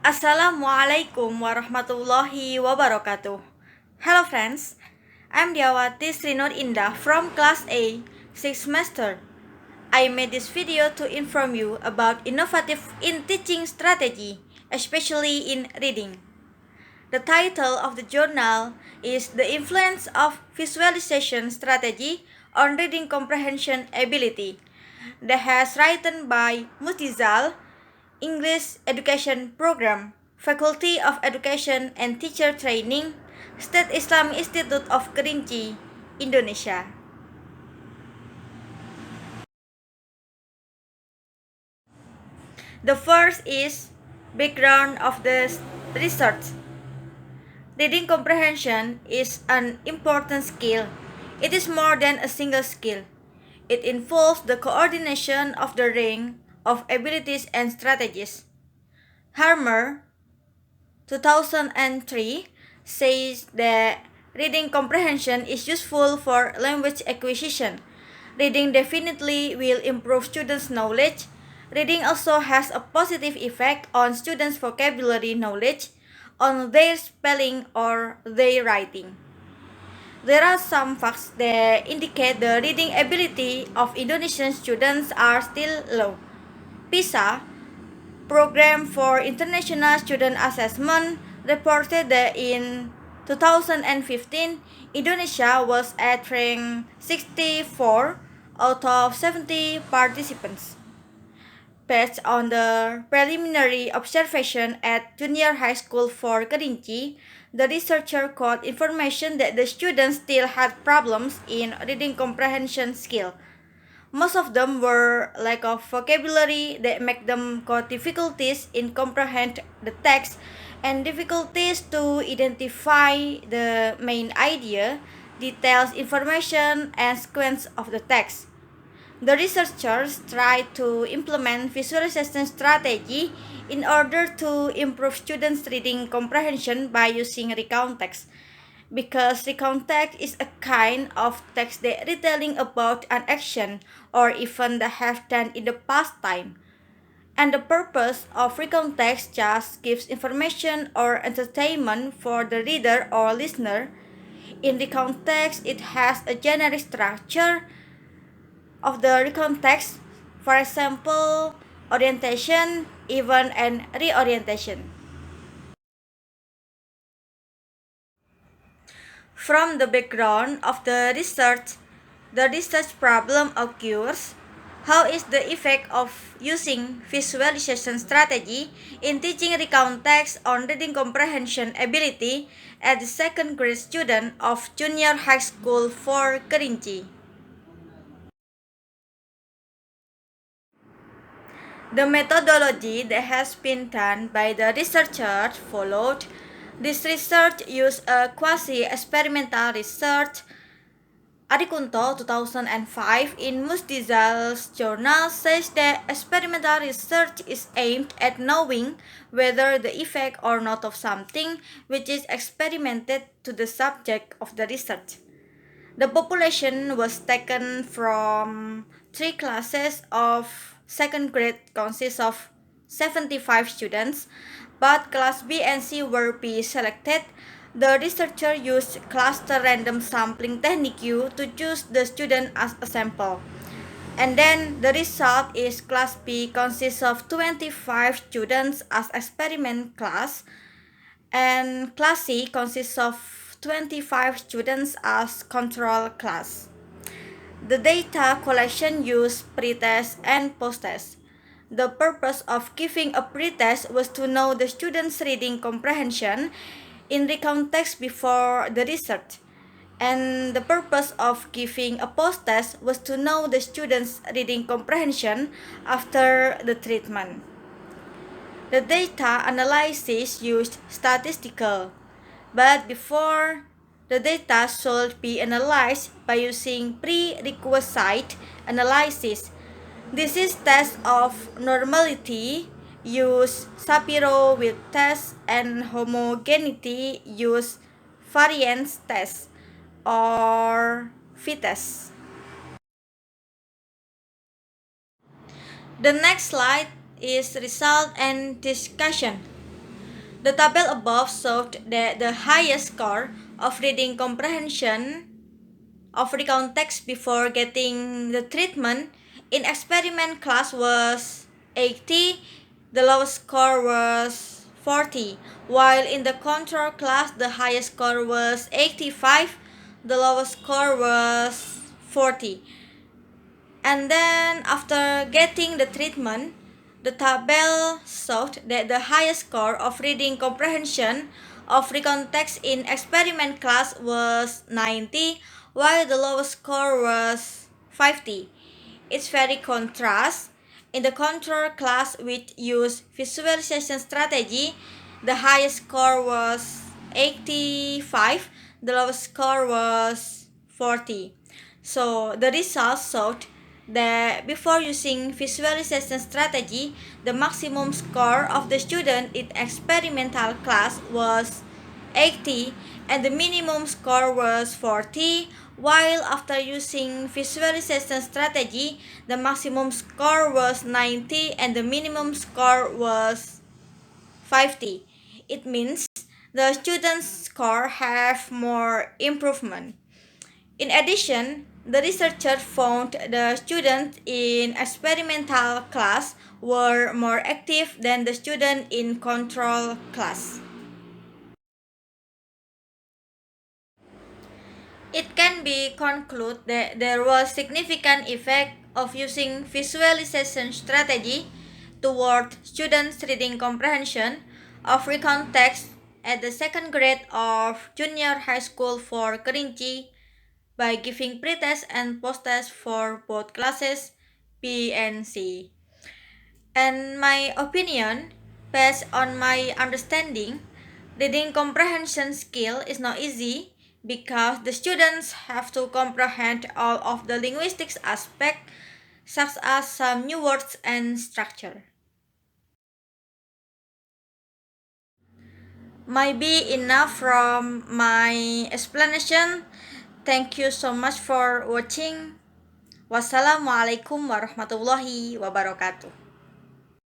Assalamualaikum warahmatullahi wabarakatuh. Hello friends, I'm Diawati Indah from class A, 6th semester. I made this video to inform you about innovative in teaching strategy, especially in reading. The title of the journal is The Influence of Visualization Strategy on Reading Comprehension Ability, that has written by Mutizal, English Education Program, Faculty of Education and Teacher Training, State Islamic Institute of Kerinci, Indonesia. The first is background of the research. Reading comprehension is an important skill. It is more than a single skill. It involves the coordination of the range of abilities and strategies. Harmer, 2003, says that reading comprehension is useful for language acquisition. Reading definitely will improve students' knowledge. Reading also has a positive effect on students' vocabulary knowledge, on their spelling or their writing. There are some facts that indicate the reading ability of Indonesian students are still low. PISA, Program for International Student Assessment, reported that in 2015, Indonesia was at rank 64 out of 70 participants. Based on the preliminary observation at junior high school for Kerinci, the researcher got information that the students still had problems in reading comprehension skill. Most of them were lack of vocabulary that make them got difficulties in comprehend the text and difficulties to identify the main idea, details, information, and sequence of the text. The researchers tried to implement visualization strategy in order to improve students' reading comprehension by using recount text. Because recount text is a kind of text that retelling about an action or event that have done in the past time. And the purpose of recount text just gives information or entertainment for the reader or listener. In recount text, it has a generic structure of the recount text, for example, orientation, event, and reorientation. From the background of the research problem occurs. How is the effect of using visualization strategy in teaching recount text on reading comprehension ability as the second grade student of junior high school for Kerinci? The methodology that has been done by the researchers followed. This research used a quasi-experimental research. Arikunto, 2005, in Musdizal's journal says that experimental research is aimed at knowing whether the effect or not of something which is experimented to the subject of the research. The population was taken from three classes of second grade consists of 75 students, but class B and C were selected. The researcher used cluster random sampling technique to choose the student as a sample. And then the result is class B consists of 25 students as experiment class, and class C consists of 25 students as control class. The data collection used pre-test and post-test. The purpose of giving a pre-test was to know the students' reading comprehension in the context before the research. And the purpose of giving a post-test was to know the students' reading comprehension after the treatment. The data analysis used statistical, but before the data should be analyzed by using prerequisite analysis. This is test of normality, use Shapiro with test, and homogeneity, use variance test or v-test. The next slide is result and discussion. The table above showed that the highest score of reading comprehension of the context before getting the treatment in experiment class was 80, the lowest score was 40, while in the control class the highest score was 85, the lowest score was 40. And then after getting the treatment, the table showed that the highest score of reading comprehension of the context in experiment class was 90, while the lowest score was 50. It's very contrast. In the control class which used visualization strategy, the highest score was 85, the lowest score was 40. So the results showed that before using visualization strategy, the maximum score of the student in experimental class was 80 and the minimum score was 40, while after using visualization strategy, the maximum score was 90 and the minimum score was 50. It means the student's score have more improvement. In addition, the researcher found the students in experimental class were more active than the students in control class. It can be concluded that there was significant effect of using visualization strategy toward students' reading comprehension of recon text at the second grade of junior high school for Kerinci by giving pretest and posttest for both classes B and C. And my opinion, based on my understanding, reading comprehension skill is not easy because the students have to comprehend all of the linguistics aspect such as some new words and structure. Might be enough from my explanation. Thank you so much for watching. Wassalamualaikum warahmatullahi wabarakatuh.